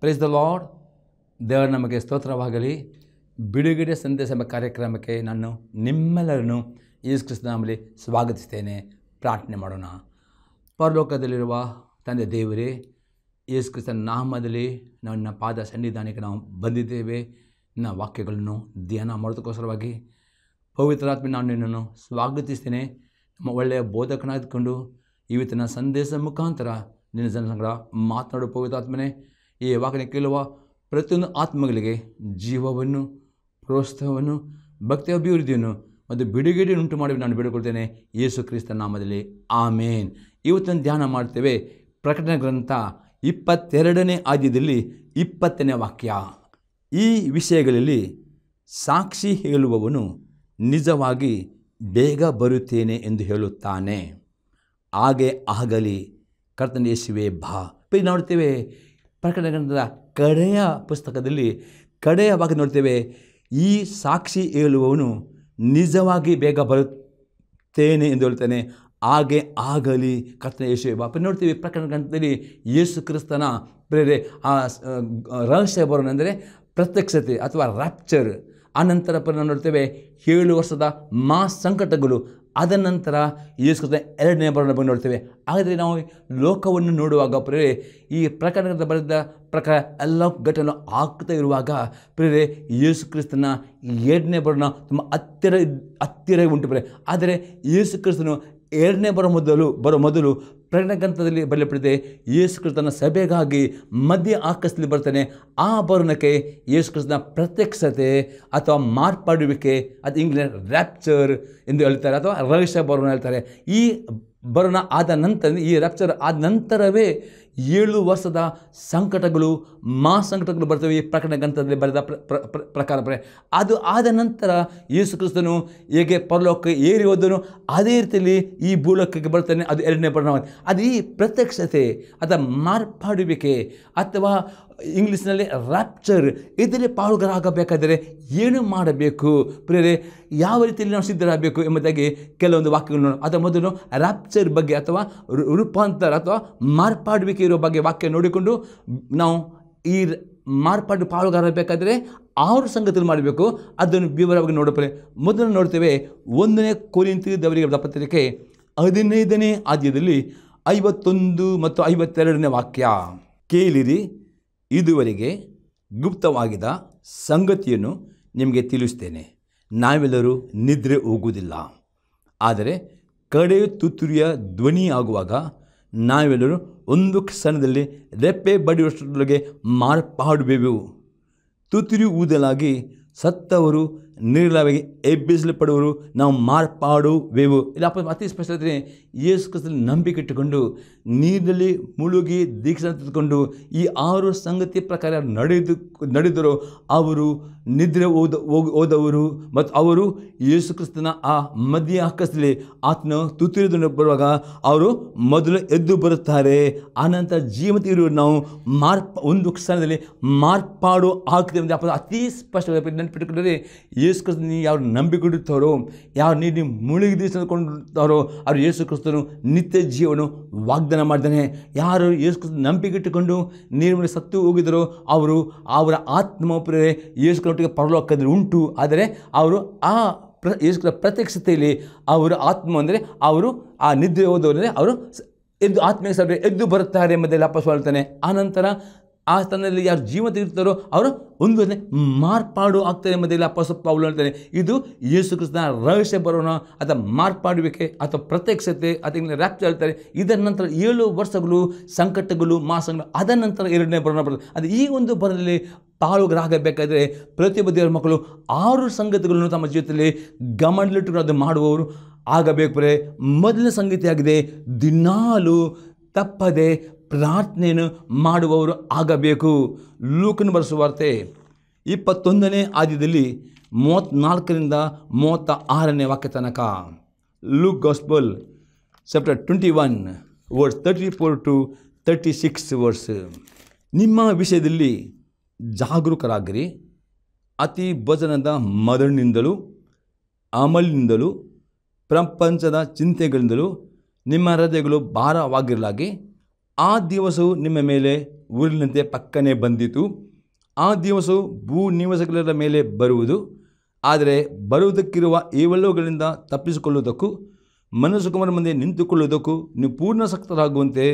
Praise the lord. ದೇವರ ನಮಗೆ ಸ್ತೋತ್ರವಾಗಲಿ. ಬಿಡುಗಡೆ ಸಂದೇಶ ಎಂಬ ಕಾರ್ಯಕ್ರಮಕ್ಕೆ ನಾನು ನಿಮ್ಮೆಲ್ಲರನ್ನು ಯೇಸು ಕ್ರಿಸ್ತನ ನಾಮದಲ್ಲಿ ಸ್ವಾಗತಿಸ್ತೇನೆ. ಪ್ರಾರ್ಥನೆ ಮಾಡೋಣ. ಪರಲೋಕದಲ್ಲಿರುವ ತಂದೆ ದೇವರೇ, ಯೇಸು ಕ್ರಿಸ್ತನ ನಾಮದಲ್ಲಿ ನನ್ನ ಪಾದ ಸನ್ನಿಧಾನಕ್ಕೆ ನಾವು ಬಂದಿದ್ದೇವೆ. ನನ್ನ ವಾಕ್ಯಗಳನ್ನು ಧ್ಯಾನ ಮಾಡೋದಕ್ಕೋಸ್ಕರವಾಗಿ ಪವಿತ್ರಾತ್ಮ ನಾನು ನಿನ್ನನ್ನು ಸ್ವಾಗತಿಸ್ತೇನೆ. ನಮ್ಮ ಒಳ್ಳೆಯ ಬೋಧಕನಾಗಿದ್ದುಕೊಂಡು ಇವತ್ತಿನ ಸಂದೇಶ ಮುಖಾಂತರ ನಿನ್ನ ಜನಗಳ ಮಾತನಾಡುವ ಪವಿತ್ರಾತ್ಮನೇ, ಈ ವಾಕ್ಯನ ಕೇಳುವ ಪ್ರತಿಯೊಂದು ಆತ್ಮಗಳಿಗೆ ಜೀವವನ್ನು, ಪ್ರೋತ್ಸಾಹವನ್ನು, ಭಕ್ತಿಯ ಅಭಿವೃದ್ಧಿಯನ್ನು ಮತ್ತು ಬಿಡುಗಡೆಯನ್ನು ಉಂಟು ಮಾಡಿ ನಾನು ಬೇಡಿಕೊಳ್ತೇನೆ ಯೇಸು ಕ್ರಿಸ್ತನ ನಾಮದಲ್ಲಿ, ಆಮೇನ್. ಇವತ್ತಿನ ಧ್ಯಾನ ಮಾಡ್ತೇವೆ ಪ್ರಕಟಣೆ ಗ್ರಂಥ 22ನೇ ಅಧ್ಯಾಯದಲ್ಲಿ 20ನೇ ವಾಕ್ಯ. ಈ ವಿಷಯಗಳಲ್ಲಿ ಸಾಕ್ಷಿ ಹೇಳುವವನು ನಿಜವಾಗಿ ಬೇಗ ಬರುತ್ತೇನೆ ಎಂದು ಹೇಳುತ್ತಾನೆ. ಹಾಗೆ ಆಗಲಿ, ಕರ್ತನ ಯೇಸುವೇ ಬಾ. ನೋಡ್ತೇವೆ ಪ್ರಕಟಣೆ ಗ್ರಂಥದ ಕಡೆಯ ಪುಸ್ತಕದಲ್ಲಿ ಕಡೆಯ ಭಾಗ ನೋಡ್ತೇವೆ, ಈ ಸಾಕ್ಷಿ ಹೇಳುವವನು ನಿಜವಾಗಿ ಬೇಗ ಬರುತ್ತೇನೆ ಎಂದು ಹೇಳ್ತಾನೆ. ಹಾಗೆ ಆಗಲಿ, ಕರ್ತನ ಯೇಸುವೇ ಬಾ. ನೋಡ್ತೀವಿ ಪ್ರಕಟಣೆ ಗ್ರಂಥದಲ್ಲಿ ಯೇಸು ಕ್ರಿಸ್ತನ ಪ್ರೇರೆ ಆ ರಹಸ್ಯ ಬರೋಣಂದರೆ ಪ್ರತ್ಯಕ್ಷತೆ ಅಥವಾ ರ್ಯಾಪ್ಚರ್. ಆನಂತರ ನೋಡ್ತೇವೆ 7 ವರ್ಷದ ಸಂಕಟಗಳು. ಅದ ನಂತರ ಯೇಸು ಕ್ರಿಸ್ತನ 2ನೇ ಬರೋಣ ಬಗ್ಗೆ ನೋಡ್ತೇವೆ. ಹಾಗಾದರೆ ನಾವು ಲೋಕವನ್ನು ನೋಡುವಾಗ ಪ್ರೇರೆ ಈ ಪ್ರಕಟಣೆ ಬರೆದ ಪ್ರಕಾರ ಎಲ್ಲ ಘಟನೆ ಆಗ್ತಾ ಇರುವಾಗ ಪ್ರೇರೆ ಯೇಸು ಕ್ರಿಸ್ತನ 2ನೇ ಬರೋಣ ತುಂಬ ಹತ್ತಿರ ಉಂಟು ಪ್ರೇರೆ. ಆದರೆ ಯೇಸು ಕ್ರಿಸ್ತನು 2ನೇ ಬರೋ ಮೊದಲು ಪ್ರಕಟಣೆ ಗ್ರಂಥದಲ್ಲಿ ಬರೆಯಲ್ಪಟ್ಟಿದೆ, ಯೇಸು ಕ್ರಿಸ್ತನ ಸಭೆಗಾಗಿ ಮಧ್ಯ ಆಕಾಶದಲ್ಲಿ ಬರ್ತಾನೆ. ಆ ಬರೋಣಕ್ಕೆ ಯೇಸು ಕ್ರಿಸ್ತನ ಪ್ರತ್ಯಕ್ಷತೆ ಅಥವಾ ಮಾರ್ಪಾಡುವಿಕೆ, ಅದು ಇಂಗ್ಲಿಷ್ ರ್ಯಾಪ್ಚರ್ ಎಂದು ಹೇಳ್ತಾರೆ, ಅಥವಾ ರಹಸ್ಯ ಬರೋಣ ಹೇಳ್ತಾರೆ. ಈ ಬರೋಣ ಆದ ನಂತರ, ಈ ರ್ಯಾಪ್ಚರ್ ಆದ ನಂತರವೇ 7 ವರ್ಷದ ಸಂಕಟಗಳು, ಸಂಕಟಗಳು ಬರ್ತವೆ. ಈ ಪ್ರಕಟಣೆ ಗ್ರಂಥದಲ್ಲಿ ಬರೆದ ಪ್ರಕಾರ ಅದು ಆದ ನಂತರ ಯೇಸು ಕ್ರಿಸ್ತನು ಹೇಗೆ ಪರಲೋಕಕ್ಕೆ ಏರಿ ಹೋದನು ಅದೇ ರೀತಿಯಲ್ಲಿ ಈ ಭೂಲೋಕಕ್ಕೆ ಬರ್ತಾನೆ. ಅದು 2ನೇ ಬರೋಣ. ಅದು ಈ ಪ್ರತ್ಯಕ್ಷತೆ ಅಥವಾ ಮಾರ್ಪಾಡುವಿಕೆ ಅಥವಾ ಇಂಗ್ಲೀಷ್ನಲ್ಲಿ ರ್ಯಾಪ್ಚರ್, ಇದರಲ್ಲಿ ಪಾಲುಗಾರಾಗಬೇಕಾದರೆ ಏನು ಮಾಡಬೇಕು ಪ್ರೇರೆ, ಯಾವ ರೀತಿಯಲ್ಲಿ ನಾವು ಸಿದ್ಧರಾಗಬೇಕು ಎಂಬುದಾಗಿ ಕೆಲವೊಂದು ವಾಕ್ಯಗಳು. ಅದರ ಮೊದಲು ರ್ಯಾಪ್ಚರ್ ಬಗ್ಗೆ ಅಥವಾ ರೂಪಾಂತರ ಅಥವಾ ಮಾರ್ಪಾಡುವಿಕೆ ಇರೋ ಬಗ್ಗೆ ವಾಕ್ಯ ನೋಡಿಕೊಂಡು ನಾವು ಈ ಮಾರ್ಪಾಡು ಪಾಲುಗಾರಬೇಕಾದರೆ 6 ಸಂಗತಿಗಳು ಮಾಡಬೇಕು. ಅದನ್ನು ವಿವರವಾಗಿ ನೋಡಪ್ರೆ. ಮೊದಲು ನೋಡ್ತೇವೆ 1ನೇ ಕೊರಿಂಥದವರಿಗೆ ಬರೆದ ಪತ್ರಿಕೆ 15ನೇ ಅಧ್ಯಾಯದಲ್ಲಿ 51 ಮತ್ತು 52ನೇ ವಾಕ್ಯ. ಕೇಳಿರಿ, ಇದುವರೆಗೆ ಗುಪ್ತವಾಗಿದ್ದ ಸಂಗತಿಯನ್ನು ನಿಮಗೆ ತಿಳಿಸ್ತೇನೆ. ನಾವೆಲ್ಲರೂ ನಿದ್ರೆ ಹೋಗುವುದಿಲ್ಲ, ಆದರೆ ಕಡೆಯ ತುತ್ತೂರಿಯ ಧ್ವನಿ ಆಗುವಾಗ ನಾವೆಲ್ಲರೂ ಒಂದು ಕ್ಷಣದಲ್ಲಿ ರೆಪ್ಪೆ ಬಡಿಯುವಷ್ಟರೊಳಗೆ ಮಾರ್ಪಾಡುವೆವು. ತುತ್ತೂರಿ ಊದಲಾಗಿ ಸತ್ತವರು ನಿರ್ಲವಾಗಿ ಎಬ್ಬಿಸಲ್ಪಡುವರು, ನಾವು ಮಾರ್ಪಾಡುವೆವು. ಇಲ್ಲ ಅತಿ ಸ್ಪಷ್ಟತೆ, ಯೇಸು ಕ್ರಿಸ್ತನಲ್ಲಿ ನಂಬಿಕೆ ಇಟ್ಟುಕೊಂಡು ನೀರಿನಲ್ಲಿ ಮುಳುಗಿ ದೀಕ್ಷೆ ತೆಗೆದುಕೊಂಡು ಈ 6 ಸಂಗತಿ ಪ್ರಕಾರ ನಡೆದರು ಅವರು ನಿದ್ರೆ ಹೋದವರು ಮತ್ತು ಅವರು ಯೇಸು ಕ್ರಿಸ್ತನ ಆ ಮಧ್ಯ ಆಕಾಶದಲ್ಲಿ ಆತನ ತುತ್ತೂರಿ ಬರುವಾಗ ಅವರು ಮೊದಲು ಎದ್ದು ಬರುತ್ತಾರೆ. ಆನಂತರ ಜೀವಂತ ಇರುವುದು ನಾವು ಒಂದು ಕ್ಷಣದಲ್ಲಿ ಮಾರ್ಪಾಡು ಆಗ್ತೇವೆ. ಅತಿ ಸ್ಪಷ್ಟವಾಗಿ ನೆನಪಿಟ್ಟುಕೊಂಡರೆ ಯೇಸು ಕ್ರಿಸ್ತನ ಯಾರು ನಂಬಿಕೆ ಇಡುತ್ತಾರೋ, ಯಾರು ನೀರು ಮುಳುಗಿ ದೀಕ್ಷಿಸಿಕೊಂಡಿರ್ತಾರೋ ಅವರು ಯೇಸು ಕ್ರಿಸ್ತನು ನಿತ್ಯ ಜೀವನ ವಾಗ್ದಾನ ಮಾಡಿದ್ದಾನೆ. ಯಾರು ಯೇಸು ಕ್ರಿಸ್ತನ ನಂಬಿಕೆ ಇಟ್ಟುಕೊಂಡು ನೀರಿನಲ್ಲಿ ಸತ್ತು ಹೋಗಿದ್ದರೋ ಅವರ ಆತ್ಮ ಪ್ರೇರೆ ಯೇಸು ಕ್ರಿಸ್ತನಿಗೆ ಪರಲೋಕದಲ್ಲಿ ಉಂಟು. ಆದರೆ ಅವರು ಆ ಯೇಸು ಕ್ರಿಸ್ತನ ಪ್ರತ್ಯಕ್ಷತೆಯಲ್ಲಿ ಅವರ ಆತ್ಮ ಅಂದರೆ ಅವರು ಆ ನಿದ್ರೆ ಹೋದವರೇ ಅವರು ಆತ್ಮೀಯ ಎದ್ದು ಬರುತ್ತಾರೆ ಎಂಬುದೆಲ್ಲ ಅಪೊಸ್ತಲನು ಹೇಳ್ತಾನೆ. ಆನಂತರ ಆ ಸ್ಥಾನದಲ್ಲಿ ಯಾರು ಜೀವಂತ ಇರ್ತಾರೋ ಅವರು ಒಂದು ಮಾರ್ಪಾಡು ಆಗ್ತಾರೆ ಎಂಬುದೆಲ್ಲ ಅಪೊಸ್ತಲ ಪೌಲನು ಹೇಳ್ತಾನೆ. ಇದು ಯೇಸು ಕ್ರಿಸ್ತನ ರಹಸ್ಯ ಬರೋಣ ಅಥವಾ ಮಾರ್ಪಾಡುವಿಕೆ ಅಥವಾ ಪ್ರತ್ಯಕ್ಷತೆ ಅಥವಾ ರ್ಯಾಪ್ಚರ್ ಹೇಳ್ತಾರೆ. ಇದರ ನಂತರ 7 ವರ್ಷಗಳು ಸಂಕಟಗಳು, ಮಾಸಗಳು, ಅದರ ನಂತರ 2ನೇ ಬರೋಣ ಬರ್ತದೆ. ಅದು ಈ ಒಂದು ಬರದಲ್ಲಿ ಪಾಲುಗಾರಾಗಬೇಕಾದರೆ ಪ್ರತಿಯೊಬ್ಬ ದೇವರ ಮಕ್ಕಳು 6 ಸಂಗತಿಗಳನ್ನು ತಮ್ಮ ಜೀವಿತದಲ್ಲಿ ಗಮನದಲ್ಲಿಟ್ಟುಕೊಂಡು ಅದು ಮಾಡುವವರು ಆಗಬೇಕು. ಮೊದಲನೇ ಸಂಗತಿಯಾಗಿದೆ, ದಿನಾಲು ತಪ್ಪದೆ ಪ್ರಾರ್ಥನೆಯನ್ನು ಮಾಡುವವರು ಆಗಬೇಕು. ಲೂಕನ ಬರೆದ ಸುವಾರ್ತೆ 21ನೇ ಅಧ್ಯಾಯದಲ್ಲಿ 34ರಿಂದ 36ನೇ ವಾಕ್ಯ ತನಕ. Luke gospel chapter 21 verse 34 to 36 verse. ನಿಮ್ಮ ವಿಷಯದಲ್ಲಿ ಜಾಗರೂಕರಾಗಿರಿ. ಅತಿ ಭೋಜನದ ಮದನಿಂದಲೂ ಅಮಲಿನಿಂದಲೂ ಪ್ರಪಂಚದ ಚಿಂತೆಗಳಿಂದಲೂ ನಿಮ್ಮ ಹೃದಯಗಳು ಭಾರವಾಗಿರಲಾಗಿ ಆ ದಿವಸವು ನಿಮ್ಮ ಮೇಲೆ ಊರಿನಂತೆ ಪಕ್ಕನೆ ಬಂದಿತು. ಆ ದಿವಸವು ಭೂ ನಿವಾಸಿಗಳ ಮೇಲೆ ಬರುವುದು. ಆದರೆ ಬರುವುದಕ್ಕಿರುವ ಇವೆಲ್ಲವುಗಳಿಂದ ತಪ್ಪಿಸಿಕೊಳ್ಳುವುದಕ್ಕೂ ಮನುಷ್ಯಕುಮಾರನ ಮುಂದೆ ನಿಂತುಕೊಳ್ಳುವುದಕ್ಕೂ ನೀವು ಪೂರ್ಣ ಸಕ್ತರಾಗುವಂತೆ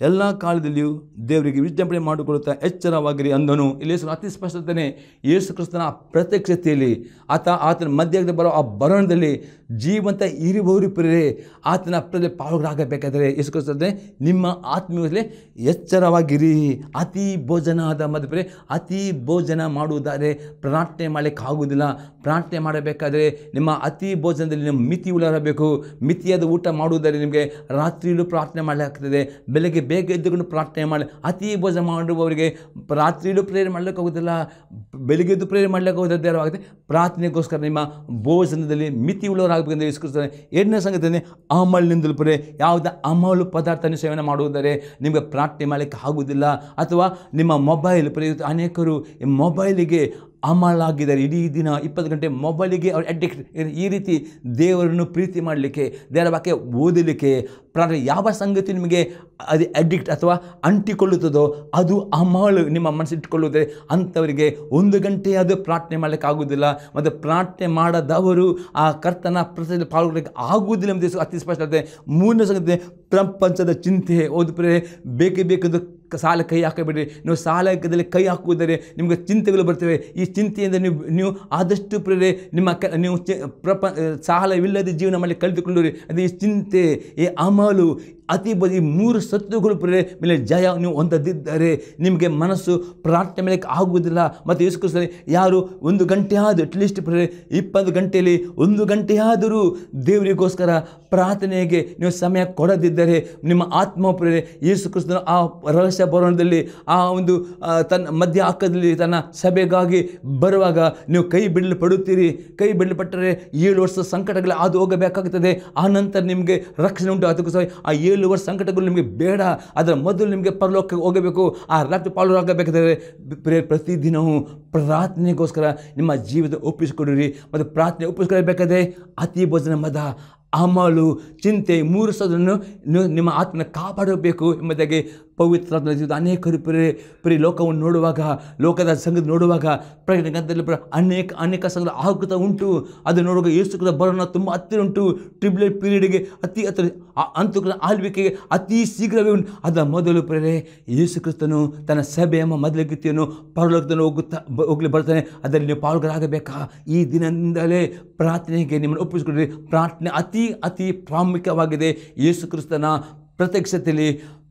ಎಲ್ಲ ಕಾಲದಲ್ಲಿಯೂ ದೇವರಿಗೆ ವಿಜ್ಞಾಪನೆ ಮಾಡಿಕೊಳ್ಳುತ್ತಾ ಎಚ್ಚರವಾಗಿರಿ ಅಂದನು. ಇಲ್ಲಿ ಅತಿ ಸ್ಪಷ್ಟತೆ ಯೇಸು ಕ್ರಿಸ್ತನ ಪ್ರತ್ಯಕ್ಷತೆಯಲ್ಲಿ ಆತನ ಮಧ್ಯದಲ್ಲಿ ಬರೋ ಆ ಬರೋಣದಲ್ಲಿ ಜೀವಂತ ಇರುವವರು ಪ್ರೇರೆ ಆತನ ಪಾಲುಗಾಗಬೇಕಾದರೆ ಯೇಸು ಕ್ರಿಸ್ತನೇ ನಿಮ್ಮ ಆತ್ಮೀಯದಲ್ಲಿ ಎಚ್ಚರವಾಗಿರಿ. ಅತಿ ಭೋಜನದ ಮಧ್ಯೆ ಅತಿ ಭೋಜನ ಮಾಡುವುದಾದರೆ ಪ್ರಾರ್ಥನೆ ಮಾಡಲಿಕ್ಕೆ ಆಗುವುದಿಲ್ಲ. ಪ್ರಾರ್ಥನೆ ಮಾಡಬೇಕಾದರೆ ನಿಮ್ಮ ಅತಿ ಭೋಜನದಲ್ಲಿ ನಿಮ್ಮ ಮಿತಿ ಉಳಿರಬೇಕು. ಮಿತಿಯಾದ ಊಟ ಮಾಡುವುದಾದರೆ ನಿಮಗೆ ರಾತ್ರಿಯಲ್ಲೂ ಪ್ರಾರ್ಥನೆ ಮಾಡಲಾಗ್ತದೆ. ಬೆಳಗ್ಗೆ ಬೇಗ ಎದ್ದುಕೊಂಡು ಪ್ರಾರ್ಥನೆ ಮಾಡಿ ಅತಿ ಭೋಜನ ಮಾಡುವವರಿಗೆ ರಾತ್ರಿಯಲ್ಲೂ ಪ್ರೇರಣೆ ಮಾಡಲಿಕ್ಕಾಗೋದಿಲ್ಲ, ಬೆಳಿಗ್ಗೆ ಎದ್ದು ಪ್ರೇರಣೆ ಮಾಡಲಿಕ್ಕಾಗೋದಿಲ್ಲ. ಆಗುತ್ತೆ ಪ್ರಾರ್ಥನೆಗೋಸ್ಕರ ನಿಮ್ಮ ಭೋಜನದಲ್ಲಿ ಮಿತಿ ಉಳ್ಳವರಾಗಬೇಕಂದ್ರೆ ಇಸ್ಕೊಳ್ತಾರೆ. ಎರಡನೇ ಸಂಗತಿ ಅಮಲಿನಿಂದಲೂ ಪರೇ ಯಾವುದೇ ಅಮಲು ಪದಾರ್ಥ ಸೇವನೆ ಮಾಡುವುದರೆ ನಿಮಗೆ ಪ್ರಾರ್ಥನೆ ಮಾಡಲಿಕ್ಕೆ ಆಗುವುದಿಲ್ಲ. ಅಥವಾ ನಿಮ್ಮ ಮೊಬೈಲ್ ಅನೇಕರು ಮೊಬೈಲಿಗೆ ಅಮಲಾಗಿದ್ದಾರೆ. ಇಡೀ ದಿನ 20 ಗಂಟೆ ಮೊಬೈಲಿಗೆ ಅವ್ರು ಅಡಿಕ್ಟ್. ಈ ರೀತಿ ದೇವರನ್ನು ಪ್ರೀತಿ ಮಾಡಲಿಕ್ಕೆ, ದೇವರ ವಾಕ್ಯ ಓದಲಿಕ್ಕೆ ಪ್ರಾರ್ಥನೆ ಯಾವ ಸಂಗತಿ ನಿಮಗೆ ಅದು ಅಡಿಕ್ಟ್ ಅಥವಾ ಅಂಟಿಕೊಳ್ಳುತ್ತದೋ ಅದು ಅಮಲು ನಿಮ್ಮ ಮನಸ್ಸು ಇಟ್ಟುಕೊಳ್ಳುವುದೇ ಅಂಥವರಿಗೆ 1 ಗಂಟೆ ಅದು ಪ್ರಾರ್ಥನೆ ಮಾಡಲಿಕ್ಕೆ ಆಗುವುದಿಲ್ಲ. ಮತ್ತು ಪ್ರಾರ್ಥನೆ ಮಾಡದವರು ಆ ಕರ್ತನ ಪ್ರತಿಯಲ್ಲಿ ಪಾಲ್ಗೊಳ್ಳಲಿಕ್ಕೆ ಆಗುವುದಿಲ್ಲ ಎಂಬುದು ಅತಿ ಸ್ಪಷ್ಟತೆ. ಮೂರನೇ ಸಂಗತಿ ಪ್ರಪಂಚದ ಚಿಂತೆ. ಓದು ಬೇಕೆಂದು ಸಾಲ ಕೈ ಹಾಕಬೇಡಿ. ನೀವು ಸಾಲದಲ್ಲಿ ಕೈ ಹಾಕುವುದರೆ ನಿಮಗೆ ಚಿಂತೆಗಳು ಬರ್ತವೆ. ಈ ಚಿಂತೆಯಿಂದ ನೀವು ಆದಷ್ಟು ನಿಮ್ಮ ನೀವು ಸಾಲವಿಲ್ಲದೆ ಜೀವನ ಮಾಡಿ ಕಳೆದುಕೊಳ್ಳಿರಿ. ಅದು ಈ ಚಿಂತೆ, ಈ ಅಮಲು, ಅತಿ ಬದಿ 3 ಸತ್ರುಗಳು ಮೇಲೆ ಜಯ ನೀವು ಹೊಂದದಿದ್ದರೆ ನಿಮಗೆ ಮನಸ್ಸು ಪ್ರಾರ್ಥನೆ ಮಾಡಲಿಕ್ಕೆ ಆಗುವುದಿಲ್ಲ. ಮತ್ತು ಯೇಸು ಕ್ರಿಸ್ತನೇ ಯಾರು 1 ಗಂಟೆ ಆದರೂ ಅಟ್ಲೀಸ್ಟ್ 20 ಗಂಟೆಯಲ್ಲಿ 1 ಗಂಟೆಯಾದರೂ ದೇವರಿಗೋಸ್ಕರ ಪ್ರಾರ್ಥನೆಗೆ ನೀವು ಸಮಯ ಕೊಡದಿದ್ದರೆ ನಿಮ್ಮ ಆತ್ಮ ಯೇಸು ಕ್ರಿಸ್ತನ ಆ ರಹಸ್ಯ ಬರೋಣದಲ್ಲಿ ಆ ಒಂದು ತನ್ನ ಮಧ್ಯ ಹಾಕದಲ್ಲಿ ತನ್ನ ಸಭೆಗಾಗಿ ಬರುವಾಗ ನೀವು ಕೈ ಬಿಡಲ್ಪಡುತ್ತೀರಿ. ಕೈ ಬಿಡಲ್ಪಟ್ಟರೆ 7 ವರ್ಷ ಸಂಕಟಗಳು ಅದು ಹೋಗಬೇಕಾಗುತ್ತದೆ. ಆ ನಂತರ ನಿಮಗೆ ರಕ್ಷಣೆ ಉಂಟು. ಅದಕ್ಕೋಸ್ಕರ ಆ 7 ವರ್ಷ ಸಂಕಟಗಳು ನಿಮಗೆ ಬೇಡ. ಅದರ ಮೊದಲು ನಿಮಗೆ ಪರಲೋಕಕ್ಕೆ ಹೋಗಬೇಕು. ಆ ರಾತ್ರಿ ಪಾಲುಗಾಗಬೇಕಾದರೆ ಪ್ರತಿದಿನವೂ ಪ್ರಾರ್ಥನೆಗೋಸ್ಕರ ನಿಮ್ಮ ಜೀವಿತ ಒಪ್ಪಿಸಿಕೊಡಿರಿ. ಮತ್ತು ಪ್ರಾರ್ಥನೆ ಒಪ್ಪಿಸಿಕೊಳ್ಳಬೇಕಾದ್ರೆ ಅತಿ ಭೋಜನ ಮದ ಅಮಲು ಚಿಂತೆ 3 ಸದನ್ನು ನಿಮ್ಮ ಆತ್ಮನ ಕಾಪಾಡಬೇಕು ಎಂಬುದಾಗಿ ಪವಿತ್ರ ಅನೇಕರು ಲೋಕವನ್ನು ನೋಡುವಾಗ, ಲೋಕದ ಸಂಗತಿ ನೋಡುವಾಗ ಪ್ರಕಟಣೆಯಲ್ಲಿ ಅನೇಕ ಸಂಗತಿ ಆಗುತ್ತಾ ಉಂಟು. ಅದು ನೋಡುವಾಗ ಯೇಸು ಕ್ರಿಸ್ತನ ಬರೋಣ ತುಂಬ ಹತ್ತಿರ ಉಂಟು. ಟ್ರಿಬ್ಯುಲೇಟ್ ಪೀರಿಯಡ್ಗೆ ಅತಿ ಹತ್ತಿರ, ಅಂತಕನ ಆಳ್ವಿಕೆಗೆ ಅತಿ ಶೀಘ್ರವೇ ಉಂಟು. ಅದರ ಮೊದಲು ಯೇಸು ಕ್ರಿಸ್ತನು ತನ್ನ ಸಭೆ ಎಂಬ ಮೊದಲ ಗೀತೆಯನ್ನು ಪರಲೋಕದಲ್ಲಿ ಹೋಗಲಿ ಬರ್ತಾನೆ. ಅದರಲ್ಲಿ ನೀವು ಪಾಲ್ಗೊಳ್ಳಾಗಬೇಕಾ? ಈ ದಿನದಿಂದಲೇ ಪ್ರಾರ್ಥನೆಗೆ ನಿಮ್ಮನ್ನು ಒಪ್ಪಿಸಿಕೊಡ್ರಿ. ಪ್ರಾರ್ಥನೆ ಅತಿ ಪ್ರಾಮುಖ್ಯವಾಗಿದೆ. ಯೇಸು ಕ್ರಿಸ್ತನ ಪ್ರತ್ಯಕ್ಷತೆಯಲ್ಲಿ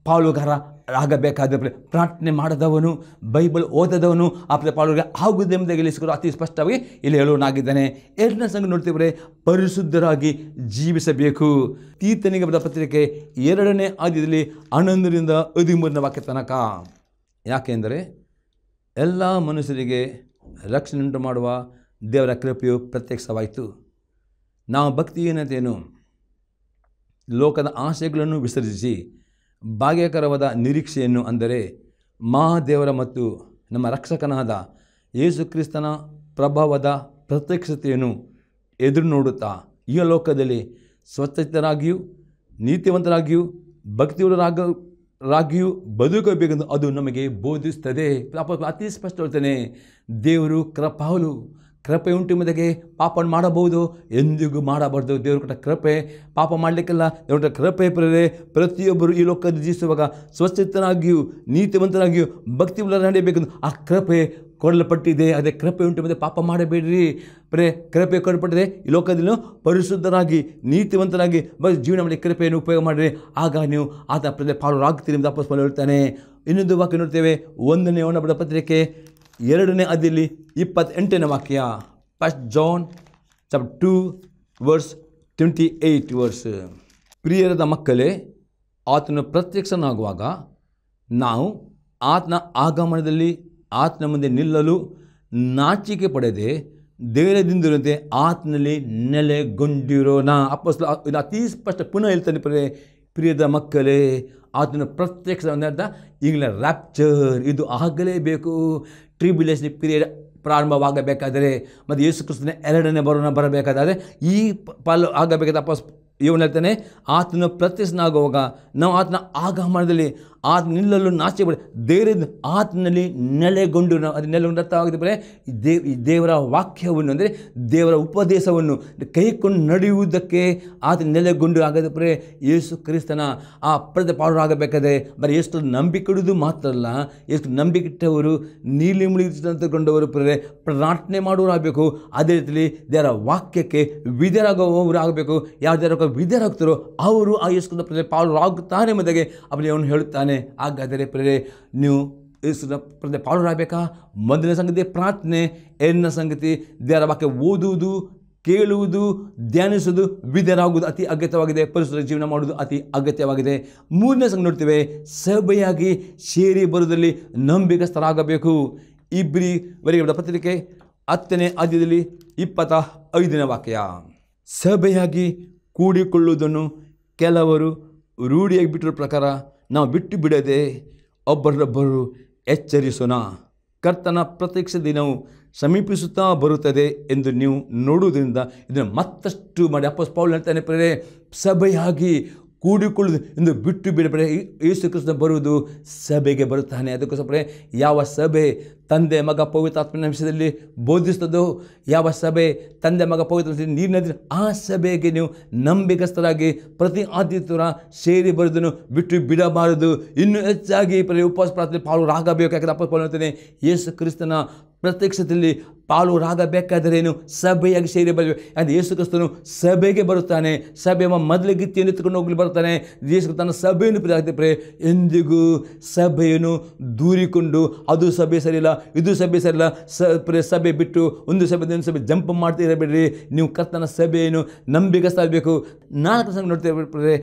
ಪಾಲುಗಾರ ಆಗಬೇಕಾದ ಪ್ರಾರ್ಥನೆ ಮಾಡದವನು, ಬೈಬಲ್ ಓದದವನು ಆ ಪಾಲುಗಾರ ಆಗುವುದೆಂಬುದಾಗಿ ಹೇಳಿಸಿಕೊಂಡು ಅತಿ ಸ್ಪಷ್ಟವಾಗಿ ಇಲ್ಲಿ ಹೇಳೋನಾಗಿದ್ದಾನೆ. ಎರಡನೇ ಸಂಗತಿ ನೋಡ್ತೀವಿ, ಪರಿಶುದ್ಧರಾಗಿ ಜೀವಿಸಬೇಕು. ತೀತನಿಗೆ ಬರೆದ ಪತ್ರಿಕೆ 2ನೇ ಅಧ್ಯಾಯದಲ್ಲಿ 11ರಿಂದ 13ನೇ ವಾಕ್ಯ ತನಕ. ಯಾಕೆಂದರೆ ಎಲ್ಲ ಮನುಷ್ಯರಿಗೆ ರಕ್ಷಣೆ ಉಂಟು ಮಾಡುವ ದೇವರ ಕೃಪೆಯು ಪ್ರತ್ಯಕ್ಷವಾಯಿತು. ನಾವು ಭಕ್ತಿಹೀನತೆಯನ್ನು, ಲೋಕದ ಆಶೆಗಳನ್ನು ವಿಸರ್ಜಿಸಿ ಭಾಗ್ಯಕರವಾದ ನಿರೀಕ್ಷೆಯನ್ನು, ಅಂದರೆ ಮಹಾದೇವರ ಮತ್ತು ನಮ್ಮ ರಕ್ಷಕನಾದ ಯೇಸು ಕ್ರಿಸ್ತನ ಪ್ರಭಾವದ ಪ್ರತ್ಯಕ್ಷತೆಯನ್ನು ಎದುರು ನೋಡುತ್ತಾ ಈ ಲೋಕದಲ್ಲಿ ಸ್ವಚ್ಛತರಾಗಿಯೂ ನೀತಿವಂತರಾಗಿಯೂ ಭಕ್ತಿಯುಳ್ಳರಾಗಿಯೂ ಬದುಕಬೇಕೆಂದು ಅದು ನಮಗೆ ಬೋಧಿಸುತ್ತದೆ. ಅತಿ ಸ್ಪಷ್ಟ ಹೇಳ್ತಾನೆ, ದೇವರು ಕೃಪಾಳು, ಕೃಪೆ ಉಂಟು ಎಂಬುದಾಗಿ ಪಾಪ ಮಾಡಬಹುದು, ಎಂದಿಗೂ ಮಾಡಬಾರ್ದು. ದೇವರು ಕೊಟ್ಟ ಕೃಪೆ, ಪಾಪ ಮಾಡಲಿಕ್ಕೆಲ್ಲ ದೇವರ ಕೃಪೆ ಪ್ರತಿಯೊಬ್ಬರು ಈ ಲೋಕದಲ್ಲಿ ಜೀವಿಸುವಾಗ ಸ್ವಚ್ಛತರಾಗಿಯೂ ನೀತಿವಂತರಾಗಿಯೂ ಭಕ್ತಿ ನಡೆಯಬೇಕೆಂದು ಆ ಕೃಪೆ ಕೊಡಲ್ಪಟ್ಟಿದೆ. ಅದೇ ಕೃಪೆ ಉಂಟು ಎಂಬುದೇ ಪಾಪ ಮಾಡಬೇಡ್ರಿ. ಕೃಪೆ ಕೊಡಲ್ಪಟ್ಟಿದೆ. ಈ ಲೋಕದಲ್ಲಿ ಪರಿಶುದ್ಧರಾಗಿ ನೀತಿವಂತರಾಗಿ ಜೀವನ ಮಾಡಿ ಕೃಪೆಯನ್ನು ಉಪಯೋಗ ಮಾಡಿರಿ. ಆಗ ನೀವು ಆತ ಪಾಲುರಾಗ್ತೀರಿ ಎಂದು ಅಪೊಸ್ತಲನು ಹೇಳ್ತಾನೆ. ಇನ್ನೊಂದು ವಾಕ್ಯ ನೋಡ್ತೇವೆ, 1ನೇ ಯೋಹನ ಬರೆದ ಪತ್ರಿಕೆ 2ನೇ ಅಧ್ಯಾಯದಲ್ಲಿ 28ನೇ ವಾಕ್ಯ. 1 John chapter 2 verse 28. ಪ್ರಿಯರಾದ ಮಕ್ಕಳೇ, ಆತನು ಪ್ರತ್ಯಕ್ಷನಾಗುವಾಗ ನಾವು ಆತನ ಆಗಮನದಲ್ಲಿ ಆತನ ಮುಂದೆ ನಿಲ್ಲಲು ನಾಚಿಕೆ ಪಡೆದೆ ಧೈರ್ಯದಿಂದಿರಂತೆ ಆತನಲ್ಲಿ ನೆಲೆಗೊಂಡಿರೋಣ. ಅಪೊಸ್ತಲನು ಅತಿ ಸ್ಪಷ್ಟ ಪುನಃ ಹೇಳ್ತಾನೆ, ಪ್ರಿಯದ ಮಕ್ಕಳೇ, ಆತನ ಪ್ರತ್ಯಕ್ಷ ಅಂತ ಈಗಲೇ ರ್ಯಾಪ್ಚರ್ ಇದು ಆಗಲೇಬೇಕು. ಟ್ರಿಬ್ಯುಲೇಷನ್ ಪೀರಿಯಡ್ ಪ್ರಾರಂಭವಾಗಬೇಕಾದರೆ ಮತ್ತು ಯೇಸು ಕ್ರಿಸ್ತನ 2ನೇ ಬರೋಣ ಬರಬೇಕಾದರೆ ಈ ಪಾಲು ಆಗಬೇಕಾದ ಇವನು ಹೇಳ್ತಾನೆ, ಆತನ ಪ್ರತ್ಯಕ್ಷನಾಗುವಾಗ ನಾವು ಆತನ ಆಗಮನದಲ್ಲಿ ಆತ ನಿಲ್ಲಲು ನಾಚಿಕೆ ಪಡ ದೇವರಿಂದ ಆತನಲ್ಲಿ ನೆಲೆಗೊಂಡು ನಾವು ಅದು ನೆಲೆಗೊಂಡು ಅರ್ಥವಾಗಿದ್ದರೆ ದೇವರ ವಾಕ್ಯವನ್ನು ಅಂದರೆ ದೇವರ ಉಪದೇಶವನ್ನು ಕೈಕೊಂಡು ನಡೆಯುವುದಕ್ಕೆ ಆತ ನೆಲೆಗೊಂಡು ಆಗದಿದ್ದರೆ ಯೇಸು ಕ್ರಿಸ್ತನ ಆ ಪಾಲರಾಗಬೇಕಾದ್ರೆ ಬರೀ ಎಷ್ಟು ನಂಬಿಕೆಡುವುದು ಮಾತ್ರ ಅಲ್ಲ, ಎಷ್ಟು ನಂಬಿಕೆಟ್ಟವರು ನೀಲಿ ಮುಳುಗಿಸಿಕೊಂಡವರು ಪ್ರಾರ್ಥನೆ ಮಾಡುವವರು ಆಗಬೇಕು. ಅದೇ ರೀತಿಯಲ್ಲಿ ದೇವರ ವಾಕ್ಯಕ್ಕೆ ವಿಧೇಯರಾಗುವವರು ಆಗಬೇಕು. ಯಾವ ದೇವರ ವಿಧೇಯರಾಗ್ತಾರೋ ಅವರು ಆ ಯೇಸು ಪಾಲರಾಗುತ್ತಾನೆ ಎಂಬುದಾಗಿ ಅವನು ಹೇಳುತ್ತಾನೆ. ಹಾಗಾದರೆ ಪ್ರೇರೆ ನೀವು ಯೇಸುವಿನ ಪಾಲರಾಗಬೇಕಾ? ಮೊದಲನೇ ಸಂಗತಿ ಪ್ರಾರ್ಥನೆ, ಎರಡನೇ ಸಂಗತಿ ದೇವರ ವಾಕ್ಯ ಓದುವುದು, ಕೇಳುವುದು, ಧ್ಯಾನಿಸುವುದು, ವಿಧೇಯರಾಗುವುದು ಅತಿ ಅಗತ್ಯವಾಗಿದೆ. ಪರಿಶುದ್ಧ ಜೀವನ ಮಾಡುವುದು ಅತಿ ಅಗತ್ಯವಾಗಿದೆ. ಮೂರನೇ ಸಂಗತಿ ನೋಡ್ತೇವೆ, ಸಭೆಯಾಗಿ ಸೇರಿ ಬರುವುದರಲ್ಲಿ ನಂಬಿಕಸ್ಥರಾಗಬೇಕು. ಇಬ್ರಿಯವರಿಗೆ ಪತ್ರಿಕೆ 10ನೇ ಅಧ್ಯಾಯದಲ್ಲಿ 25ನೇ ವಾಕ್ಯ. ಸಭೆಯಾಗಿ ಕೂಡಿಕೊಳ್ಳುವುದನ್ನು ಕೆಲವರು ರೂಢಿಯಾಗಿ ಬಿಟ್ಟಿರೋ ಪ್ರಕಾರ ನಾವು ಬಿಟ್ಟು ಬಿಡದೆ ಒಬ್ಬರೊಬ್ಬರು ಎಚ್ಚರಿಸೋಣ. ಕರ್ತನ ಪ್ರತ್ಯಕ್ಷ ದಿನವು ಸಮೀಪಿಸುತ್ತಾ ಬರುತ್ತದೆ ಎಂದು ನೀವು ನೋಡುವುದರಿಂದ ಇದನ್ನು ಮತ್ತಷ್ಟು ಮಾಡಿ ಅಪೊಸ್ತಲ ಪೌಲನು ಹೇಳ್ತಾನೆ, ಪ್ರೇರೆ ಸಭೆಯಾಗಿ ಕೂಡಿಕೊಳ್ಳುವುದು ಎಂದು ಬಿಟ್ಟು ಬಿಡಬೇಡ. ಯೇಸು ಕ್ರಿಸ್ತನ ಬರುವುದು ಸಭೆಗೆ ಬರುತ್ತಾನೆ. ಅದಕ್ಕೋಸ್ಕರ ಯಾವ ಸಭೆ ತಂದೆ ಮಗ ಪವಿತ್ರಾತ್ಮನ ವಿಷಯದಲ್ಲಿ ಬೋಧಿಸ್ತದೋ, ಯಾವ ಸಭೆ ತಂದೆ ಮಗ ಪವಿತ್ರ ನೀರಿನ ಆ ಸಭೆಗೆ ನೀವು ನಂಬಿಕಸ್ಥರಾಗಿ ಪ್ರತಿ ಆದಿತ್ಯವಾರ ಸೇರಿ ಬರುವುದನ್ನು ಬಿಟ್ಟು ಬಿಡಬಾರದು. ಇನ್ನೂ ಹೆಚ್ಚಾಗಿ ಉಪವಾಸ ಪ್ರಾರ್ಥನೆ ಪಾಲುರಾಗಬೇಕು. ಯಾಕಂದರೆ ಅಪೊಸ್ತಲ ಪೌಲನು ಹೇಳ್ತಾನೆ, ಯೇಸು ಕ್ರಿಸ್ತನ ಪ್ರತ್ಯಕ್ಷದಲ್ಲಿ ಪಾಲುರಾಗಬೇಕಾದರೇನು ಸಭೆಯಾಗಿ ಸೇರಿ ಬರಬೇಕು. ಯಾಕಂದರೆ ಯೇಸು ಕ್ರಿಸ್ತನು ಸಭೆಗೆ ಬರುತ್ತಾನೆ. ಸಭೆಯ ಮೊದಲ ಗೀತೆಯನ್ನು ಎತ್ತುಕೊಂಡು ಹೋಗಲಿ ಬರ್ತಾನೆ. ಯೇಸು ತನ್ನ ಸಭೆಯನ್ನು ಪ್ರಿಯ ಎಂದಿಗೂ ಸಭೆಯನ್ನು ದೂರಿಕೊಂಡು ಅದು ಸಭೆ ಸರಿಯಿಲ್ಲ, ಇದು ಸಭೆ ಸರಿಯಿಲ್ಲ, ಸಭೆ ಬಿಟ್ಟು ಒಂದು ಸಭೆ ಜಂಪ್ ಮಾಡ್ತಾ ಇರಬೇಡ್ರಿ. ನೀವು ಕರ್ತನ ಸಭೆಯನ್ನು ನಂಬಿಕಸ್ಥರಾಗಬೇಕು. 4 ಸಂಘ ನೋಡ್ತೇವೆ,